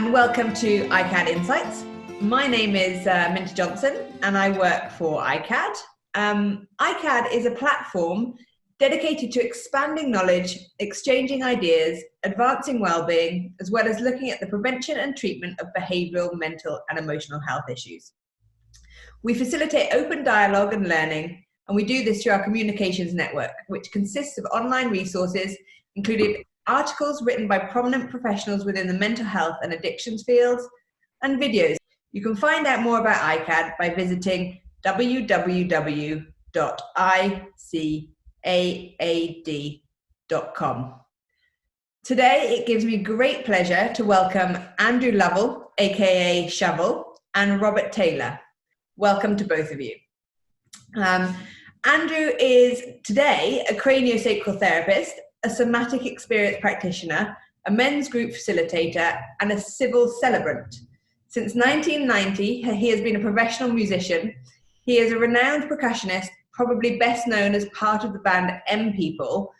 and welcome to iCAAD Insights. My name is Minta Johnson and I work for iCAAD. iCAAD is a platform dedicated to expanding knowledge, exchanging ideas, advancing well-being, as well as looking at the prevention and treatment of behavioural, mental and emotional health issues. We facilitate open dialogue and learning, and we do this through our communications network, which consists of online resources, including articles written by prominent professionals within the mental health and addictions fields, and videos. You can find out more about iCAAD by visiting www.icaad.com. Today, it gives me great pleasure to welcome Andrew Lovell, aka Shovel, and Robert Taylor. Welcome to both of you. Andrew is today a craniosacral therapist, a somatic experience practitioner, a men's group facilitator, and a civil celebrant. Since 1990, he has been a professional musician. He is a renowned percussionist, probably best known as part of the band M People,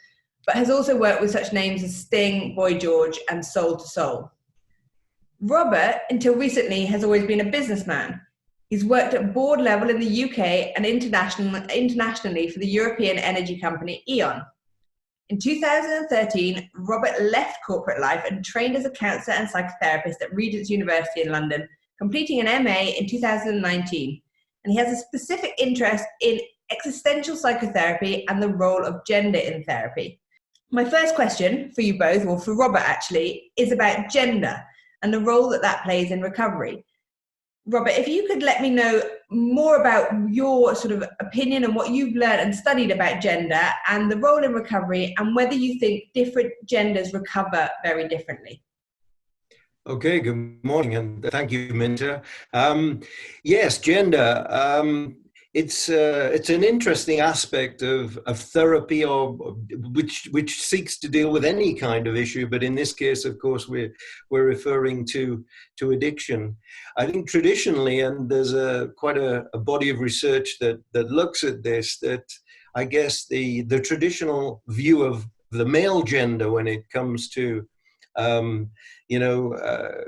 but has also worked with such names as Sting, Boy George, and Soul to Soul. Robert, until recently, has always been a businessman. He's worked at board level in the UK and internationally for the European energy company E.ON. In 2013, Robert left corporate life and trained as a counsellor and psychotherapist at Regent's University in London, completing an MA in 2019. And he has a specific interest in existential psychotherapy and the role of gender in therapy. My first question for you both, or for Robert actually, is about gender and the role that that plays in recovery. Robert, if you could let me know more about your sort of opinion and what you've learned and studied about gender and the role in recovery, and whether you think different genders recover very differently. Okay, good morning, and thank you, Minta. Yes, gender. It's an interesting aspect of therapy, or which seeks to deal with any kind of issue. But in this case, of course, we're referring to addiction. I think traditionally, and there's quite a body of research that looks at this, that I guess the traditional view of the male gender when it comes to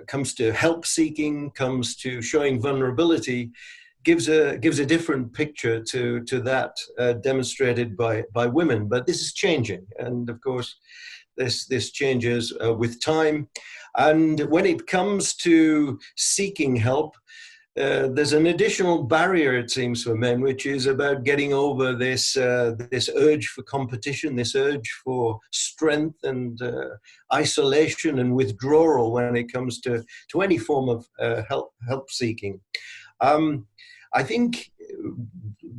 comes to help seeking, comes to showing vulnerability, gives a different picture to that demonstrated by women. But this is changing, and of course this changes with time. And when it comes to seeking help, there's an additional barrier, it seems, for men, which is about getting over this urge for competition, this urge for strength and isolation and withdrawal when it comes to any form of help seeking. I think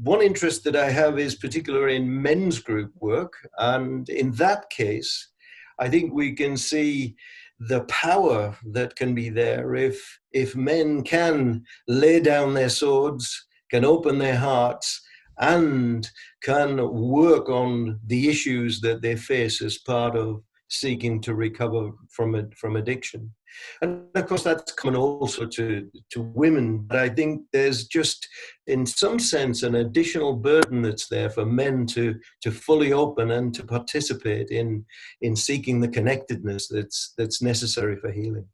one interest that I have is particularly in men's group work, and in that case, I think we can see the power that can be there if men can lay down their swords, can open their hearts, and can work on the issues that they face as part of seeking to recover from addiction. And of course, that's common also to women. But I think there's just, in some sense, an additional burden that's there for men to fully open and to participate in seeking the connectedness that's necessary for healing.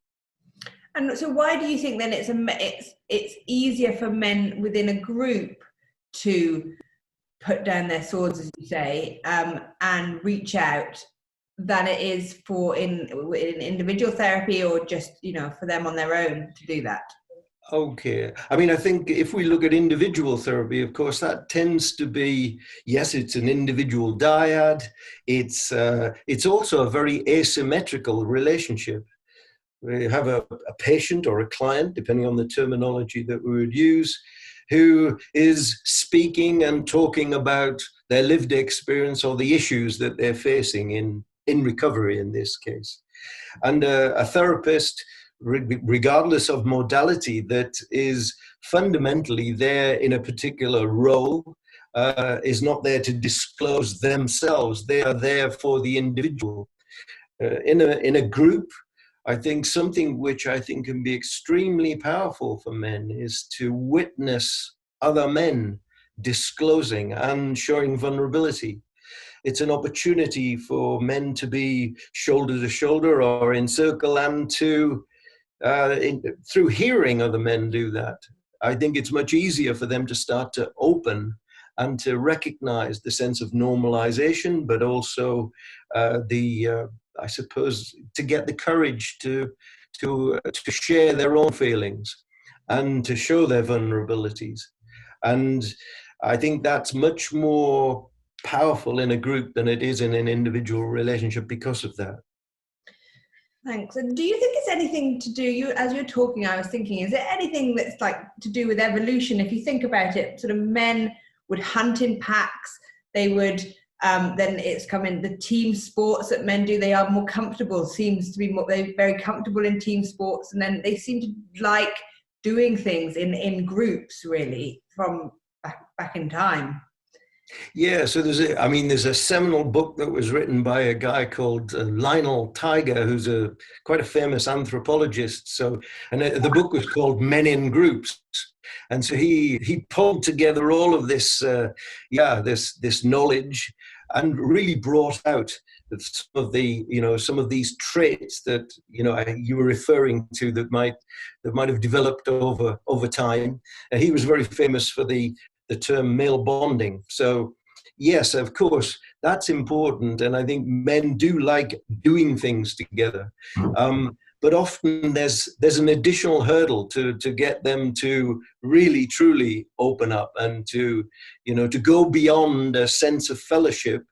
And so, why do you think then it's easier for men within a group to put down their swords, as you say, and reach out, than it is for in individual therapy, or just, for them on their own to do that? Okay. I mean, I think if we look at individual therapy, of course, that tends to be, yes, it's an individual dyad. It's also a very asymmetrical relationship. We have a patient or a client, depending on the terminology that we would use, who is speaking and talking about their lived experience or the issues that they're facing in recovery in this case. And a therapist, regardless of modality, that is fundamentally there in a particular role, is not there to disclose themselves. They are there for the individual. In a group, I think something which I think can be extremely powerful for men is to witness other men disclosing and showing vulnerability. It's an opportunity for men to be shoulder to shoulder or in circle and to through hearing other men do that, I think it's much easier for them to start to open and to recognize the sense of normalization, but also I suppose, to get the courage to share their own feelings and to show their vulnerabilities. And I think that's much more powerful in a group than it is in an individual relationship because of that. Thanks. And do you think it's anything to do, as you're talking, I was thinking, is there anything that's like to do with evolution? If you think about it, sort of men would hunt in packs, they would, then it's come in the team sports that men do, they are more comfortable, seems to be more, they're very comfortable in team sports, and then they seem to like doing things in groups, really, from back in time. Yeah, so there's a seminal book that was written by a guy called Lionel Tiger, who's quite a famous anthropologist. So, and the book was called Men in Groups, and so he pulled together all of this, this knowledge, and really brought out some of these traits that you were referring to that might have developed over time. And he was very famous for the term male bonding. So yes, of course, that's important. And I think men do like doing things together. But often there's an additional hurdle to get them to really, truly open up and to go beyond a sense of fellowship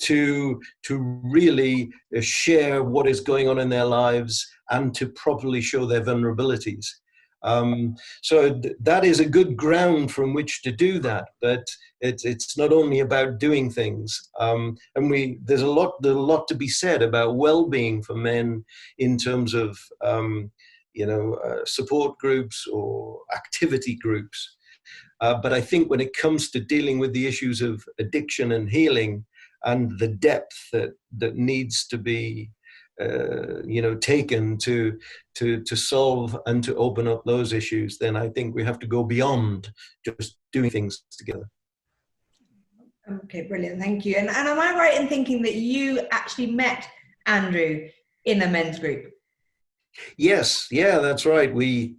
to really share what is going on in their lives and to properly show their vulnerabilities. So that is a good ground from which to do that, but it's not only about doing things. And there's a lot to be said about well-being for men in terms of support groups or activity groups. But I think when it comes to dealing with the issues of addiction and healing and the depth that needs to be taken to solve and to open up those issues, then I think we have to go beyond just doing things together. Okay, brilliant, thank you. And am I right in thinking that you actually met Andrew in a men's group? Yes, yeah, that's right. We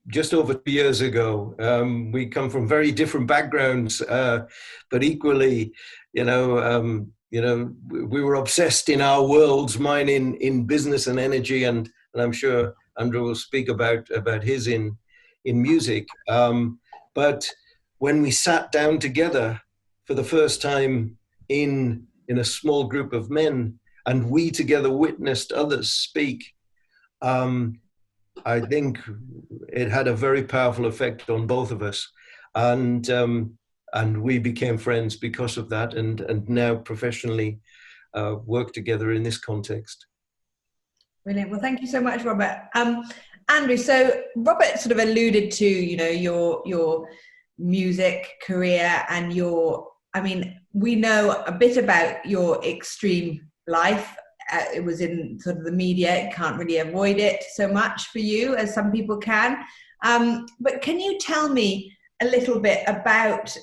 just over 2 years ago. We come from very different backgrounds, but equally, we were obsessed in our worlds. Mine in business and energy, and I'm sure Andrew will speak about his in music. But when we sat down together for the first time in a small group of men, and we together witnessed others speak, I think it had a very powerful effect on both of us, and we became friends because of that, and now professionally work together in this context. Brilliant. Well, thank you so much, Robert. Andrew, so Robert sort of alluded to, your music career and we know a bit about your extreme life. It was in sort of the media. It can't really avoid it so much for you as some people can. But can you tell me a little bit about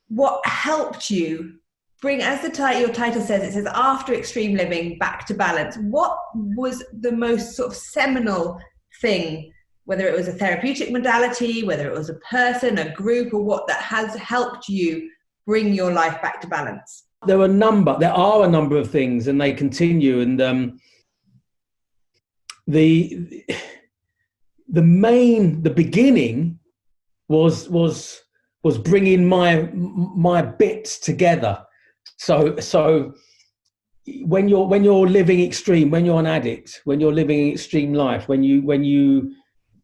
what helped you bring, as your title says, it says after extreme living, back to balance. What was the most sort of seminal thing, whether it was a therapeutic modality, whether it was a person, a group, or what, that has helped you bring your life back to balance? There are a number of things, and they continue. And the beginning was bringing my bits together. So when you're living extreme, when you're an addict, when you're living an extreme life, when you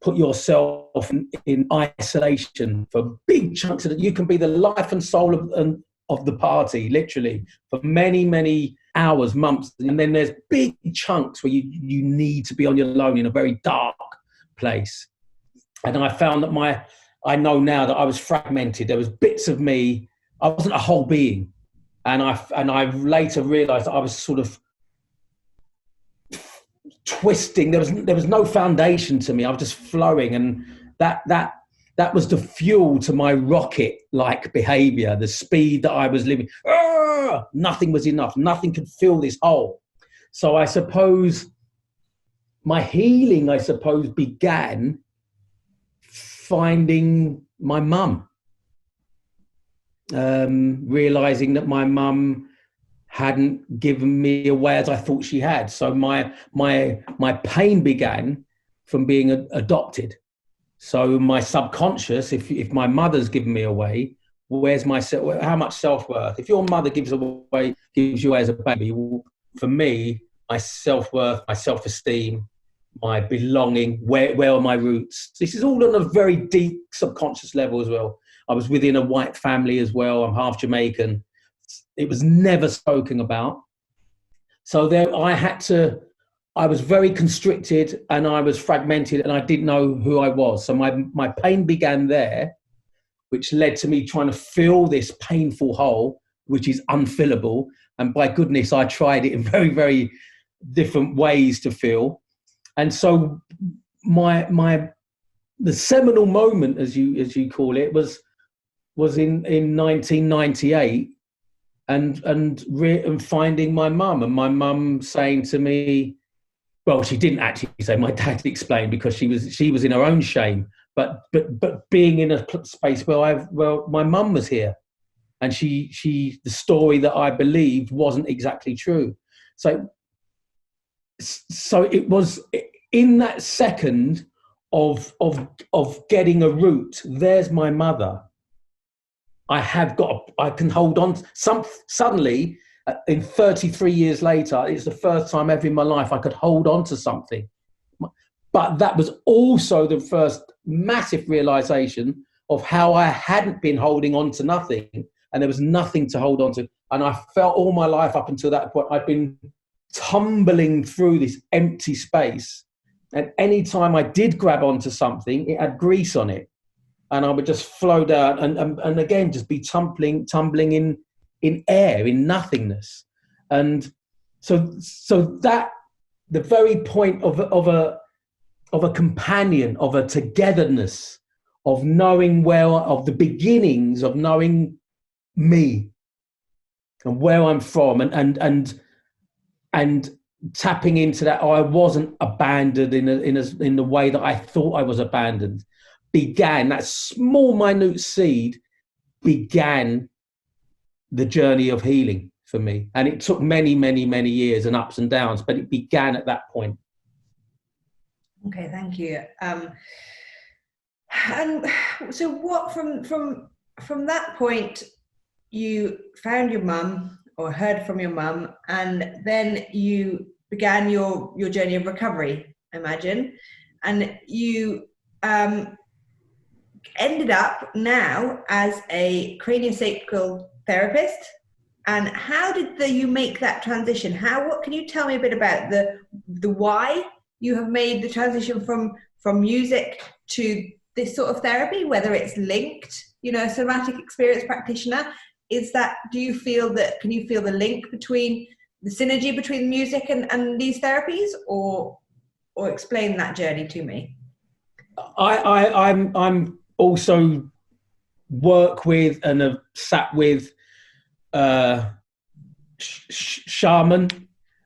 put yourself in isolation for big chunks of it, you can be the life and soul of the party, literally, for many, many hours, months. And then there's big chunks where you need to be on your own in a very dark place. And I found that I know now that I was fragmented. There was bits of me. I wasn't a whole being. And I later realized that I was sort of twisting. There was no foundation to me. I was just flowing. And that was the fuel to my rocket-like behavior, the speed that I was living. Nothing was enough. Nothing could fill this hole. So I suppose my healing, I suppose, began finding my mum, realizing that my mum hadn't given me away as I thought she had. So my pain began from being adopted. So my subconscious, if my mother's given me away, where's my how much self-worth? If your mother gives you away as a baby, for me, my self-worth, my self-esteem, my belonging, where are my roots? This is all on a very deep subconscious level as well. I was within a white family as well. I'm half Jamaican. It was never spoken about. So there, I was very constricted and I was fragmented and I didn't know who I was. So my pain began there, which led to me trying to fill this painful hole, which is unfillable. And by goodness, I tried it in very, very different ways to fill. And so the seminal moment, as you call it, was in 1998, and finding my mum, and my mum saying to me, well, she didn't actually say, my dad explained, because she was in her own shame, but being in a space where my mum was here, and the story that I believed wasn't exactly true. So it was in that second of getting a root. There's my mother. I can hold on to suddenly, in 33 years later, it's the first time ever in my life I could hold on to something. But that was also the first massive realization of how I hadn't been holding on to nothing, and there was nothing to hold on to. And I felt all my life up until that point, I'd been tumbling through this empty space. And any time I did grab onto something, it had grease on it. And I would just flow down and again, just be tumbling in air, in nothingness. And so that the very point of a companion, of a togetherness, of knowing of the beginnings of knowing me and where I'm from, and tapping into that, I wasn't abandoned in the way that I thought I was abandoned. Began that small, minute seed began the journey of healing for me, and it took many, many, many years and ups and downs, but it began at that point. Okay, thank you. And so, what from that point, you found your mum or heard from your mum, and then you began your journey of recovery, I imagine, and you ended up now as a craniosacral therapist. And how did you make that transition? What can you tell me a bit about the why you have made the transition from music to this sort of therapy, whether it's linked, somatic experience practitioner? Can you feel the link between the synergy between music and these therapies, or explain that journey to me? I'm also work with and have sat with shaman,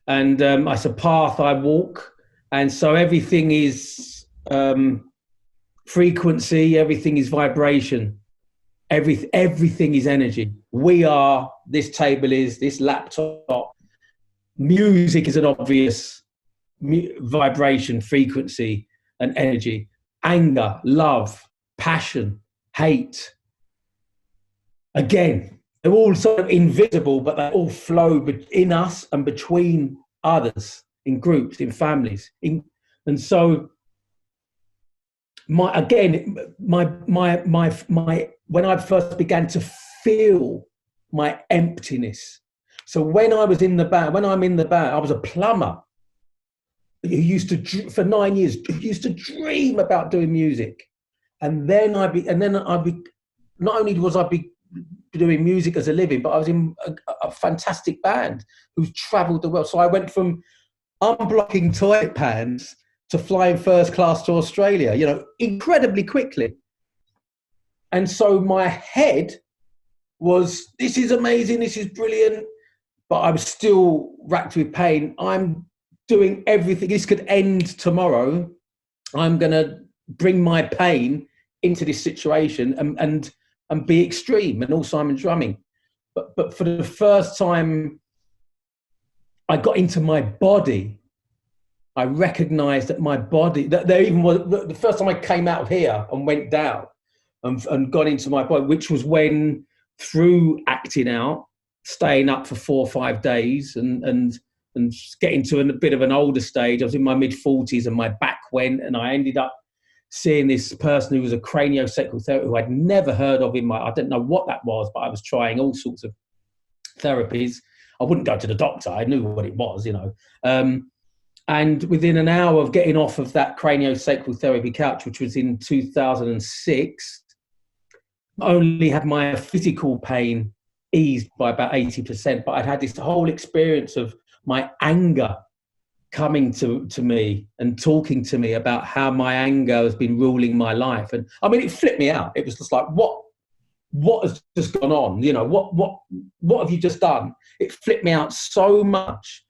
and it's a path I walk, and so everything is frequency, everything is vibration, everything is energy. We are, this table is, this laptop, music is an obvious vibration, frequency and energy. Anger, love, passion, hate, again, they're all sort of invisible, but they all flow in us and between others, in groups, in families. And so when I first began to feel my emptiness. So when I'm in the band, I was a plumber who used to, for 9 years, used to dream about doing music. And then not only was I doing music as a living, but I was in a fantastic band who's traveled the world. So I went from unblocking toilet pans to flying first class to Australia, incredibly quickly. And so my head was, this is amazing, this is brilliant, but I was still racked with pain. I'm doing everything. This could end tomorrow. I'm going to bring my pain into this situation and be extreme, and also I'm drumming. But for the first time, I got into my body. I recognized that my body, that there even was, the first time I came out of here and went down and got into my body, which was when, through acting out, staying up for 4 or 5 days and getting to a bit of an older stage. I was in my mid-40s and my back went, and I ended up seeing this person who was a craniosacral therapist who I'd never heard of I didn't know what that was, but I was trying all sorts of therapies. I wouldn't go to the doctor. I knew what it was, and within an hour of getting off of that craniosacral therapy couch, which was in 2006, I only had my physical pain eased by about 80%, but I'd had this whole experience of my anger coming to me and talking to me about how my anger has been ruling my life. And I mean, it flipped me out. It was just like, what has just gone on? What have you just done? It flipped me out so much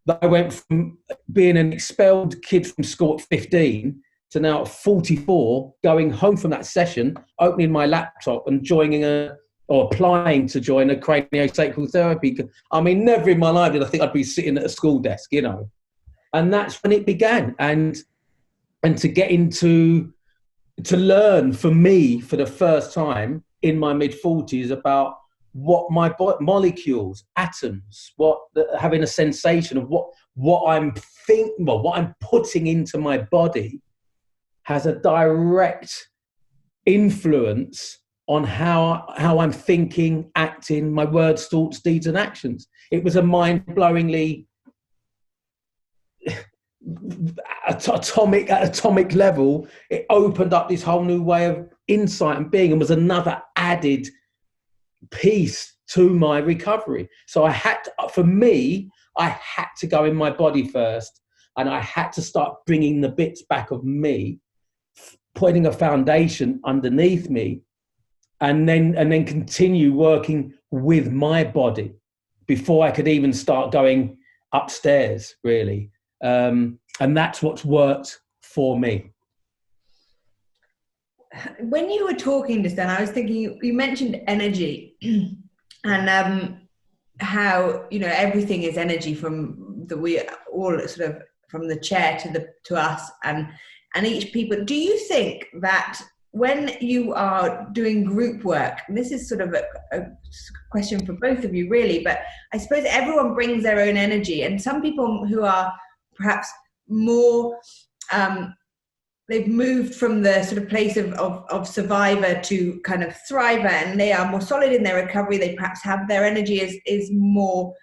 that I went from being an expelled kid from school at 15 to now at 44, going home from that session, opening my laptop and applying to join a craniosacral therapy. I mean, never in my life did I think I'd be sitting at a school desk, And that's when it began. And to get to learn for me for the first time in my mid-40s about what my molecules, atoms, having a sensation of what I'm putting into my body has a direct influence on how I'm thinking, acting, my words, thoughts, deeds, and actions. It was a mind-blowingly at atomic level. It opened up this whole new way of insight and being, and was another added piece to my recovery. So I had to go in my body first, and I had to start bringing the bits back of me, putting a foundation underneath me, and then continue working with my body before I could even start going upstairs, really. And that's what's worked for me. When you were talking just then, I was thinking, you mentioned energy and how, everything is energy from we all sort of from the chair to us and each people. Do you think that when you are doing group work, and this is sort of a question for both of you really, but I suppose everyone brings their own energy, and some people who are perhaps more, they've moved from the sort of place of survivor to kind of thriver, and they are more solid in their recovery. They perhaps have their energy is more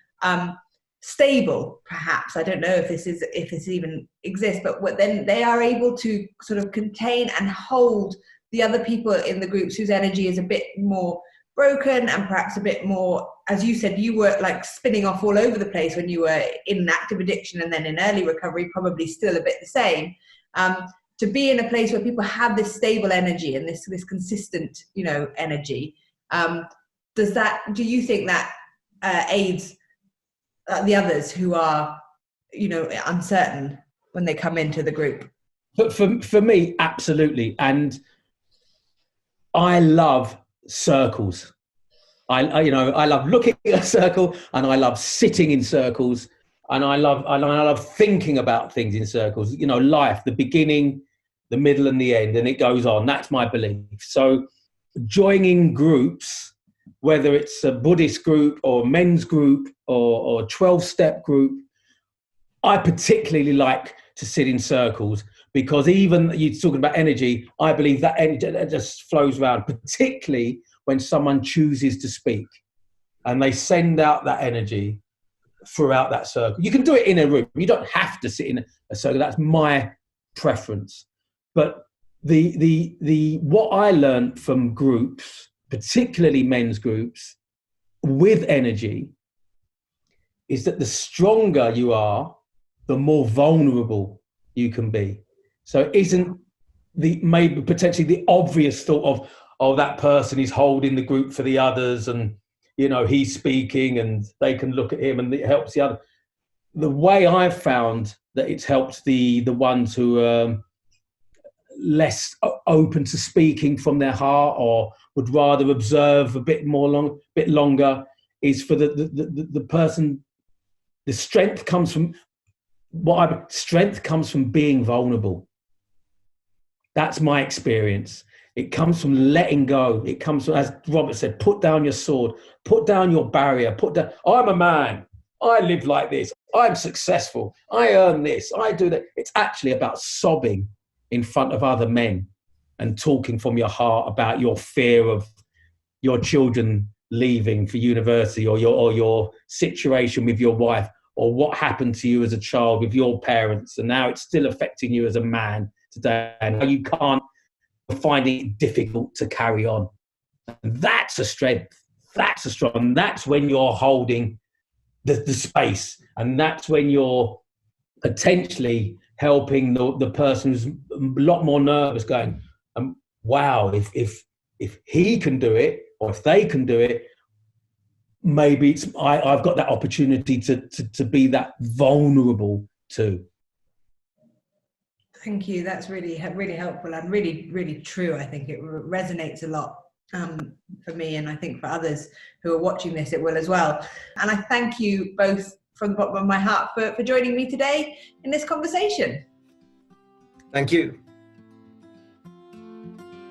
stable, perhaps. I don't know if this even exists, but then they are able to sort of contain and hold the other people in the groups whose energy is a bit more broken and perhaps a bit more, as you said, you were like spinning off all over the place when you were in an active addiction, and then in early recovery, probably still a bit the same. To be in a place where people have this stable energy and this consistent, energy, do you think that aids the others who are, uncertain when they come into the group? But for me, absolutely. And I love circles. I love looking at a circle, and I love sitting in circles, and I love thinking about things in circles. Life, the beginning, the middle, and the end, and it goes on. That's my belief. So joining groups, whether it's a Buddhist group or men's group or 12-step group, I particularly like to sit in circles, because even you're talking about energy, I believe that energy that just flows around, particularly when someone chooses to speak and they send out that energy throughout that circle. You can do it in a room. You don't have to sit in a circle. That's my preference. But the what I learned from groups, particularly men's groups, with energy, is that the stronger you are, the more vulnerable you can be. So it isn't maybe potentially the obvious thought of, oh, that person is holding the group for the others, and he's speaking and they can look at him and it helps the other. The way I've found that it's helped the ones who are less open to speaking from their heart or would rather observe a bit longer, is for the person. The strength comes from strength comes from being vulnerable. That's my experience. It comes from letting go. It comes from, as Robert said, put down your sword, put down your barrier, I'm a man. I live like this. I'm successful. I earn this. I do that. It's actually about sobbing in front of other men and talking from your heart about your fear of your children leaving for university, or your situation with your wife, or what happened to you as a child with your parents, and now it's still affecting you as a man today, and how you can't find it difficult to carry on. And that's a strength. That's a strong. And that's when you're holding the space, and that's when you're potentially helping the person who's a lot more nervous, going, wow, if he can do it, or if they can do it, maybe I've got that opportunity to be that vulnerable too. Thank you. That's really helpful and really, really true. I think it resonates a lot for me, and I think for others who are watching this, it will as well. And I thank you both from the bottom of my heart for joining me today in this conversation. Thank you.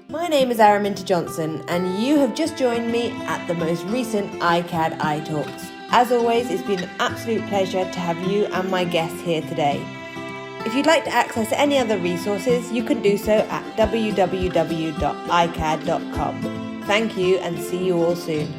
My name is Araminta Johnson, and you have just joined me at the most recent iCAAD iTalks. As always, it's been an absolute pleasure to have you and my guests here today. If you'd like to access any other resources, you can do so at www.icaad.com. Thank you, and see you all soon.